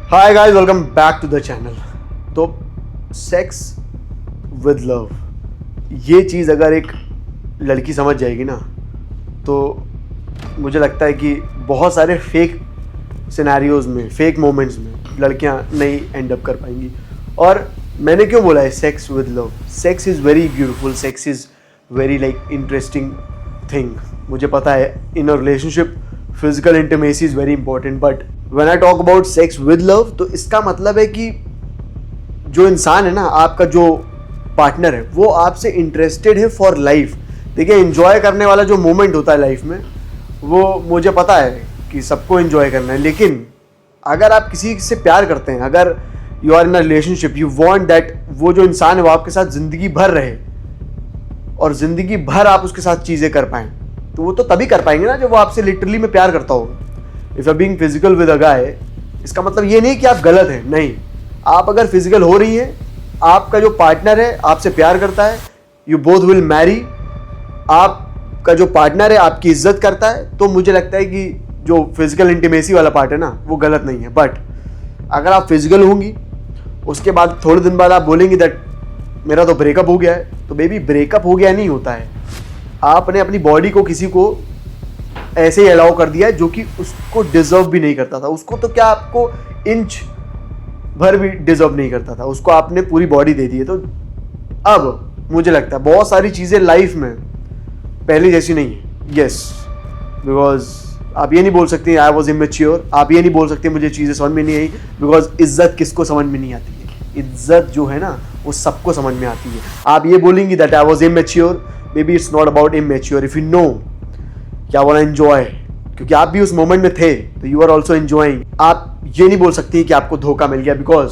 Hi guys, welcome back to the channel. तो sex with love, ये चीज़ अगर एक लड़की समझ जाएगी ना, तो मुझे लगता है कि बहुत सारे फेक सिनेरियोज़ में, फेक मोमेंट्स में लड़कियां नहीं एंड अप कर पाएंगी। और मैंने क्यों बोला है sex with love? Sex is very beautiful, sex is very like interesting thing. मुझे पता है in a relationship physical intimacy is very important, but when I talk about sex with love, तो इसका मतलब है कि जो इंसान है ना, आपका जो पार्टनर है, वो आपसे इंटरेस्टेड है फॉर लाइफ। देखिए, एंजॉय करने वाला जो मोमेंट होता है लाइफ में, वो मुझे पता है कि सबको एंजॉय करना है, लेकिन अगर आप किसी से प्यार करते हैं, अगर you are in a relationship, you want that वो जो इंसान है वो आपके साथ ज़िंदगी भर रहे और ज़िंदगी भर आप उसके साथ चीज़ें कर पाएँ, तो वो तो तभी कर पाएंगे ना जब वो आपसे लिटरली में प्यार करता होगा। If you are being physical with a guy, इसका मतलब ये नहीं कि आप गलत हैं, नहीं। आप अगर फिजिकल हो रही हैं, आपका जो पार्टनर है आपसे प्यार करता है, यू बोथ विल मैरी, आपका जो पार्टनर है आपकी इज्जत करता है, तो मुझे लगता है कि जो फिजिकल इंटीमेसी वाला पार्ट है ना, वो गलत नहीं है। बट अगर आप फिजिकल होंगी, उसके बाद थोड़े दिन बाद आप बोलेंगी दैट मेरा तो ब्रेकअप हो गया है, तो बेबी ब्रेकअप हो गया नहीं होता है। आपने अपनी बॉडी को किसी को ऐसे ही अलाउ कर दिया है जो कि उसको डिजर्व भी नहीं करता था। उसको तो क्या, आपको इंच भर भी डिजर्व नहीं करता था, उसको आपने पूरी बॉडी दे दी है। तो अब मुझे लगता है बहुत सारी चीज़ें लाइफ में पहले जैसी नहीं है। यस, बिकॉज आप ये नहीं बोल सकते आई वॉज इमेच्योर, आप ये नहीं बोल सकते मुझे चीज़ें समझ में नहीं आई, बिकॉज इज्जत किसको समझ में नहीं आती है? इज्जत जो है ना, वो सबको समझ में आती है। आप ये बोलेंगी that I was immature, baby it's not about immature. If you know क्या वाला एंजॉय, क्योंकि आप भी उस मोमेंट में थे, तो यू आर ऑल्सो एंजॉइंग। आप ये नहीं बोल सकती कि आपको धोखा मिल गया, बिकॉज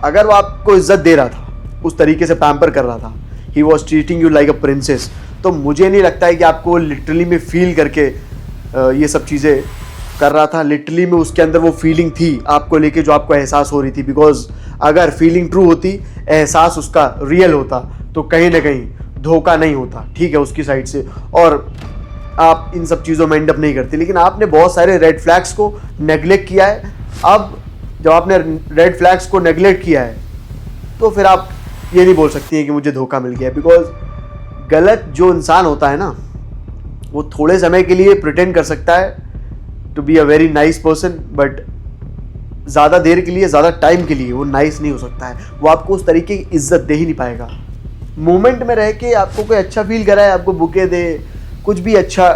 अगर वो आपको इज्जत दे रहा था, उस तरीके से पैम्पर कर रहा था, he was treating you like a princess, तो मुझे नहीं लगता है कि आपको लिटरली में फील करके ये सब चीज़ें कर रहा था। लिटरली में उसके अंदर वो फीलिंग थी आपको लेके, जो आपको एहसास हो रही थी। बिकॉज अगर फीलिंग ट्रू होती, एहसास उसका रियल होता, तो कहीं ना कहीं धोखा नहीं होता, ठीक है, उसकी साइड से, और आप इन सब चीज़ों में एंड अप नहीं करते। लेकिन आपने बहुत सारे रेड फ्लैग्स को नेगलेक्ट किया है। अब जब आपने रेड फ्लैग्स को नेगलेक्ट किया है, तो फिर आप ये नहीं बोल सकती हैं कि मुझे धोखा मिल गया है। बिकॉज गलत जो इंसान होता है ना, वो थोड़े समय के लिए प्रिटेंड कर सकता है to be a very nice person, but ज़्यादा देर के लिए, ज़्यादा टाइम के लिए वो नाइस नहीं हो सकता है। वो आपको उस तरीके की इज्जत दे ही नहीं पाएगा। मोमेंट में रह के आपको कोई अच्छा फील कराए, आपको बुके दे, कुछ भी अच्छा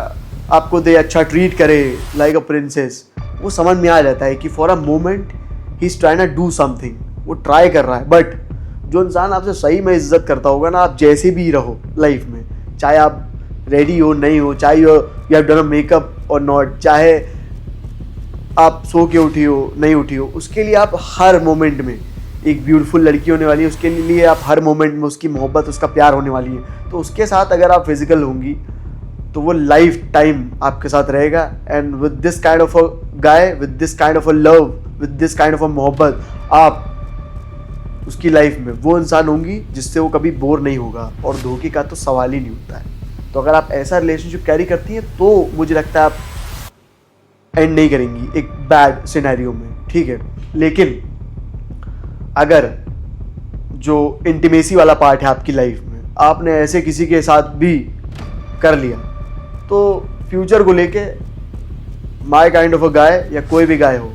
आपको दे, अच्छा ट्रीट करे लाइक अ प्रिंसेस, वो समझ में आ जाता है कि for a moment he is trying to do something, वो ट्राई कर रहा है। बट जो इंसान आपसे सही में इज्जत करता होगा ना, आप जैसे भी रहो लाइफ में, चाहे आप रेडी हो नहीं हो, चाहे you have done a makeup और नॉट, चाहे आप सो के उठी हो नहीं उठी हो, उसके लिए आप हर मोमेंट में एक ब्यूटीफुल लड़की होने वाली है, उसके लिए आप हर मोमेंट में उसकी मोहब्बत, उसका प्यार होने वाली है। तो उसके साथ अगर आप फिजिकल होंगी, तो वो लाइफ टाइम आपके साथ रहेगा। And with this kind of a guy, with this kind of a love, with this kind of a मोहब्बत, आप उसकी लाइफ में वो इंसान होंगी जिससे वो कभी बोर नहीं होगा, और धोखे का तो सवाल ही नहीं होता है। तो अगर आप ऐसा रिलेशनशिप कैरी करती हैं, तो मुझे लगता है आप एंड नहीं करेंगी एक बैड सिनेरियो में, ठीक है। लेकिन अगर जो इंटीमेसी वाला पार्ट है आपकी लाइफ में, आपने ऐसे किसी के साथ भी कर लिया, तो फ्यूचर को लेके माई काइंड ऑफ अ गाय, या कोई भी गाय हो,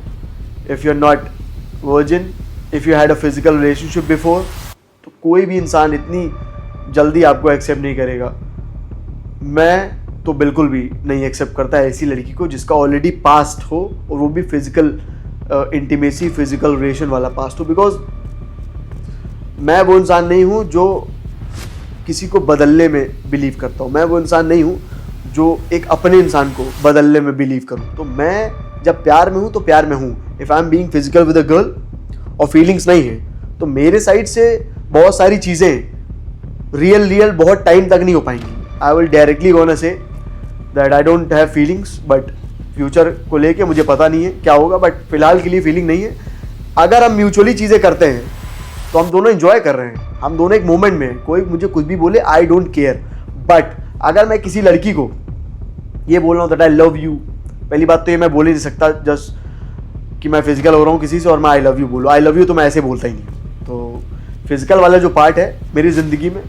if you are not virgin, if you had a physical relationship before, तो कोई भी इंसान इतनी जल्दी आपको एक्सेप्ट नहीं करेगा। मैं तो बिल्कुल भी नहीं एक्सेप्ट करता ऐसी लड़की को जिसका ऑलरेडी पास्ट हो, और वो भी फिजिकल इंटीमेसी, फिजिकल रिलेशन वाला पास्ट हो। बिकॉज मैं वो इंसान नहीं हूँ जो किसी को बदलने में बिलीव करता हूँ। मैं वो इंसान नहीं हूँ जो एक अपने इंसान को बदलने में बिलीव करूँ। तो मैं जब प्यार में हूँ तो प्यार में हूँ। If I am being physical with a girl और फीलिंग्स नहीं है, तो मेरे साइड से बहुत सारी चीज़ें रियल बहुत टाइम तक नहीं हो पाएंगी। I will directly gonna say that I don't have feelings, but future को लेके मुझे पता नहीं है क्या होगा, बट फिलहाल के लिए फीलिंग नहीं है। अगर हम म्यूचुअली चीज़ें करते हैं, तो हम दोनों एंजॉय कर रहे हैं, हम दोनों एक मोमेंट में, कोई मुझे कुछ भी बोले, आई डोंट केयर। बट अगर मैं किसी लड़की को ये बोल रहा हूँ दैट आई लव यू, पहली बात तो ये मैं बोल ही नहीं सकता जस्ट कि मैं फिजिकल हो रहा हूँ किसी से और मैं आई लव यू बोलूँ। आई लव यू तो मैं ऐसे बोलता ही नहीं हूँ। तो फिजिकल वाला जो पार्ट है मेरी ज़िंदगी में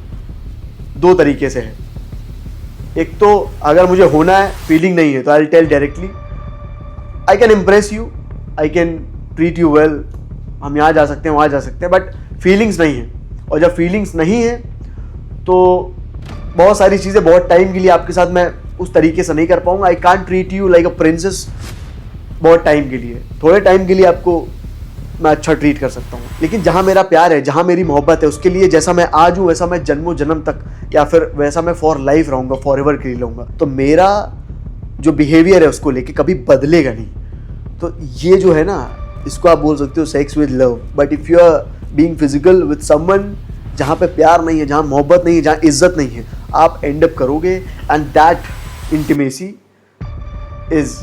दो तरीके से है। एक तो अगर मुझे होना है, फीलिंग नहीं है, तो I tell directly, I can impress you, I can treat you well, हम यहाँ जा सकते हैं वहाँ जा सकते हैं, बट फीलिंग्स नहीं है। और जब फीलिंग्स नहीं है तो बहुत सारी चीज़ें बहुत टाइम के लिए आपके साथ मैं उस तरीके से नहीं कर पाऊंगा। I can't treat you like a princess बहुत टाइम के लिए। थोड़े टाइम के लिए आपको मैं अच्छा ट्रीट कर सकता हूँ, लेकिन जहाँ मेरा प्यार है, जहाँ मेरी मोहब्बत है, उसके लिए जैसा मैं आज हूँ वैसा मैं जन्मों जन्म तक, या फिर वैसा मैं फॉर लाइफ रहूँगा, फॉर एवर के लिए रहूँगा। तो मेरा जो बिहेवियर है उसको लेके कभी बदलेगा नहीं। तो ये जो है ना, इसको आप बोल सकते हो sex with love. But if you are being physical with someone जहाँ पे प्यार नहीं है, जहाँ मोहब्बत नहीं है, जहाँ इज्जत नहीं है, आप एंड अप करोगे। And that intimacy is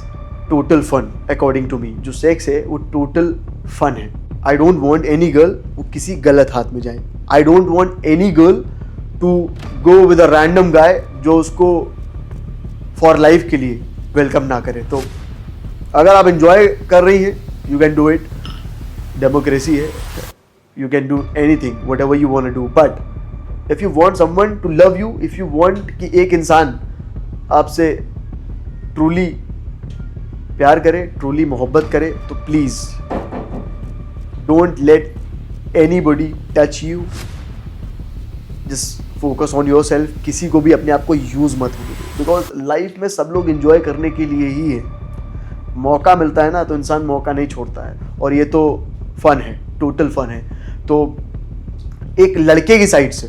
total fun according to me. जो सेक्स है वो टोटल फन है। I don't want any girl वो किसी गलत हाथ में जाए। I don't want any girl to go with a random guy जो उसको फॉर लाइफ के लिए वेलकम ना करे। तो अगर आप इंजॉय कर रही हैं, you can do it, democracy है, you can do anything whatever you want to do, but if you want someone to love you, if you want कि एक इंसान आपसे ट्रूली प्यार करे, ट्रूली मोहब्बत करे, तो please don't let anybody touch you, just focus on your self. किसी को भी अपने आप को यूज़ मत होने दो, बिकॉज लाइफ में सब लोग इंजॉय करने के लिए ही है। मौका मिलता है ना तो इंसान मौका नहीं छोड़ता है, और ये तो फन है, टोटल फन है। तो एक लड़के की साइड से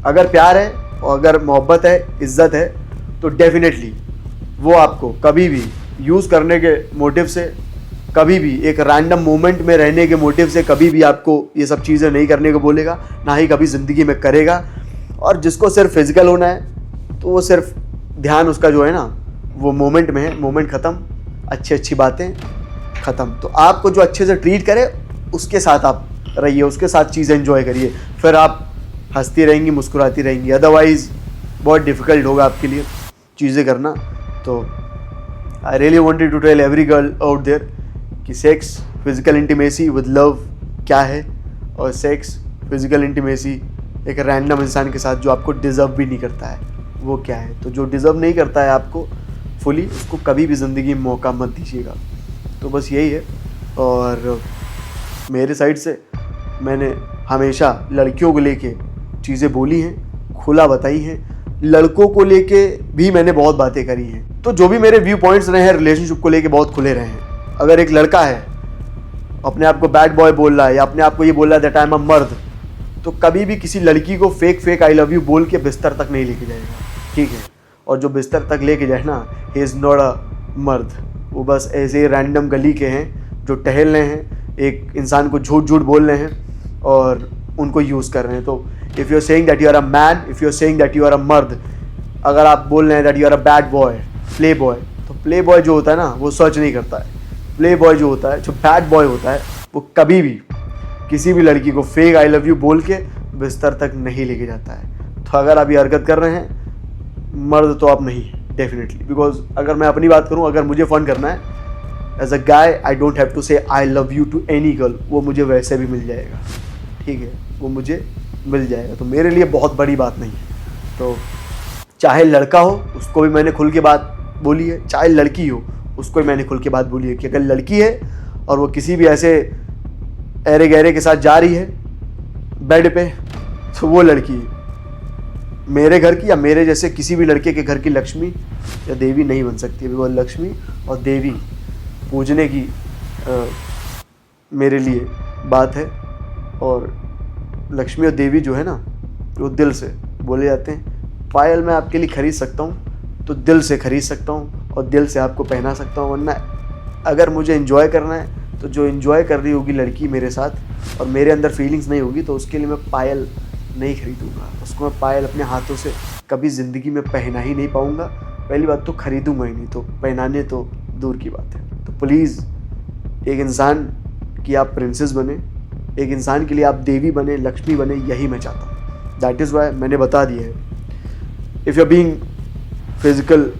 अगर प्यार है और अगर मोहब्बत है, इज्जत है, तो डेफिनेटली वो आपको कभी भी यूज़ करने के मोटिव से, कभी भी एक रैंडम मोमेंट में रहने के मोटिव से कभी भी आपको ये सब चीज़ें नहीं करने को बोलेगा, ना ही कभी ज़िंदगी में करेगा। और जिसको सिर्फ फिजिकल होना है तो वो सिर्फ ध्यान उसका जो है ना वो मोमेंट में है। मोमेंट ख़त्म, अच्छी बातें ख़त्म। तो आपको जो अच्छे से ट्रीट करे उसके साथ आप रहिए, उसके साथ चीज़ें एंजॉय करिए, फिर आप हंसती रहेंगी, मुस्कुराती रहेंगी। अदरवाइज़ बहुत डिफ़िकल्ट होगा आपके लिए चीज़ें करना। तो I really wanted to tell every girl out there कि sex physical intimacy with love क्या है, और सेक्स फिजिकल इंटीमेसी एक रैंडम इंसान के साथ जो आपको डिज़र्व भी नहीं करता है वो क्या है। तो जो डिज़र्व नहीं करता है आपको फुली, उसको कभी भी ज़िंदगी में मौका मत दीजिएगा। तो बस यही है। और मेरे साइड से मैंने हमेशा लड़कियों को लेके चीज़ें बोली हैं, खुला बताई हैं। लड़कों को लेके भी मैंने बहुत बातें करी हैं। तो जो भी मेरे व्यू पॉइंट्स रहे हैं रिलेशनशिप को लेके बहुत खुले रहे हैं। अगर एक लड़का है अपने आप को बैड बॉय बोल रहा है या अपने आप को ये बोल रहा है दैट आई एम अ मर्द, तो कभी भी किसी लड़की को फेक आई लव यू बोल के बिस्तर तक नहीं लेके जाएगा, ठीक है। और जो बिस्तर तक लेके जाए ना, ही इज़ नॉट अ मर्द। वो बस ऐसे रैंडम गली के हैं जो टहल रहे हैं, एक इंसान को झूठ बोल रहे हैं और उनको यूज़ कर रहे हैं। तो if you are saying that you are a man, if you are saying that you are a मर्द, अगर आप बोल रहे हैं that you are a bad boy, play boy, तो प्ले बॉय जो होता है ना वो सर्च नहीं करता है। प्ले बॉय जो होता है, जो बैड बॉय होता है, वो कभी भी किसी भी लड़की को फेक आई लव यू बोल के बिस्तर तक नहीं लेके जाता है। तो अगर आप ये हरकत कर रहे हैं, मर्द तो आप नहीं डेफिनेटली। बिकॉज अगर मैं अपनी बात करूँ, अगर मुझे फ़न करना है as a guy, I don't have to say I love you to any girl, वो मुझे वैसे भी मिल जाएगा, ठीक है, वो मुझे मिल जाएगा। तो मेरे लिए बहुत बड़ी बात नहीं है। तो चाहे लड़का हो उसको भी मैंने खुल के बात बोली है, चाहे लड़की हो उसको भी मैंने खुल के बात बोली है कि अगर लड़की है और वो किसी भी ऐसे ऐरे गहरे के साथ जा रही है बेड पे, तो वो लड़की मेरे घर की या मेरे जैसे किसी भी लड़के के घर की लक्ष्मी या देवी नहीं बन सकती है। वो लक्ष्मी और देवी पूजने की मेरे लिए बात है। और लक्ष्मी और देवी जो है ना, वो दिल से बोले जाते हैं। पायल मैं आपके लिए ख़रीद सकता हूँ तो दिल से ख़रीद सकता हूँ और दिल से आपको पहना सकता हूँ, वरना अगर मुझे एंजॉय करना है तो जो एंजॉय कर रही होगी लड़की मेरे साथ और मेरे अंदर फीलिंग्स नहीं होगी, तो उसके लिए मैं पायल नहीं खरीदूंगा। उसको मैं पायल अपने हाथों से कभी ज़िंदगी में पहना ही नहीं पाऊँगा। पहली बात तो ख़रीदूंगा ही नहीं, तो पहनाने तो दूर की बात है। तो प्लीज़ एक इंसान की आप प्रिंसेस बने, एक इंसान के लिए आप देवी बने, लक्ष्मी बने, यही मैं चाहता हूँ। दैट इज़ वाई मैंने बता दिया है। If you are being physical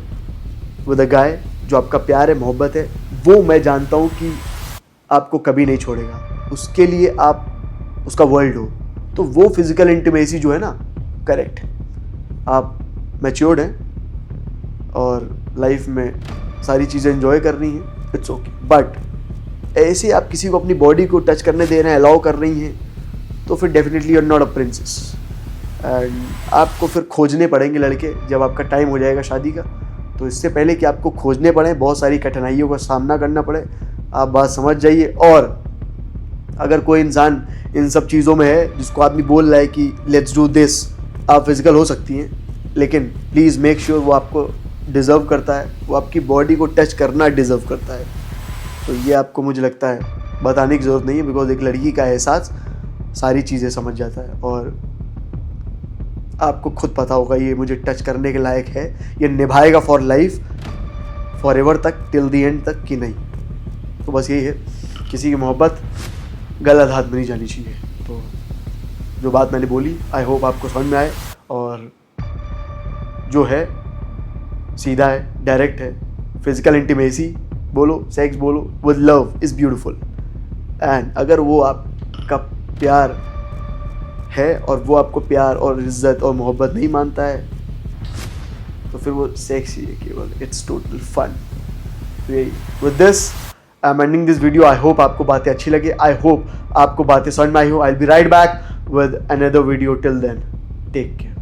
with a guy, जो आपका प्यार है, मोहब्बत है, वो मैं जानता हूँ कि आपको कभी नहीं छोड़ेगा, उसके लिए आप उसका वर्ल्ड हो, तो वो फिजिकल इंटीमेसी जो है ना, करेक्ट, आप मैच्योर्ड हैं और लाइफ में सारी चीज़ें एंजॉय कर रही हैं, इट्स ओके। बट ऐसे आप किसी को अपनी बॉडी को टच करने दे रहे हैं, अलाउ कर रही हैं, तो फिर definitely you are not a princess. And आपको फिर खोजने पड़ेंगे लड़के जब आपका टाइम हो जाएगा शादी का। तो इससे पहले कि आपको खोजने पड़े, बहुत सारी कठिनाइयों का सामना करना पड़े, आप बात समझ जाइए। और अगर कोई इंसान इन सब चीज़ों में है जिसको आदमी बोल रहा है कि लेट्स डू दिस, आप फिजिकल हो सकती हैं, लेकिन प्लीज़ मेक श्योर वो आपको डिज़र्व करता है, वो आपकी बॉडी को टच करना डिज़र्व करता है। तो ये आपको मुझे लगता है बताने की ज़रूरत नहीं है, बिकॉज एक लड़की का एहसास सारी चीज़ें समझ जाता है और आपको खुद पता होगा ये मुझे टच करने के लायक है, ये निभाएगा फॉर लाइफ, फॉर एवर तक, टिल द एंड तक कि नहीं। तो बस यही है, किसी की मोहब्बत गलत हाथ में नहीं जानी चाहिए। तो जो बात मैंने बोली आई होप आपको समझ में आए, और जो है सीधा है, डायरेक्ट है, फिजिकल इंटीमेसी बोलो, सेक्स बोलो, with love is beautiful. And अगर वो आपका प्यार है और वो आपको प्यार और इज्जत और मोहब्बत नहीं मानता है, तो फिर वो सेक्स ही है केवल, it's total fun. With this I am ending this video. I hope आपको बातें अच्छी लगे, आई होप आपको बातें समझ में आई हो। I will be right back with another video. Till then, take care.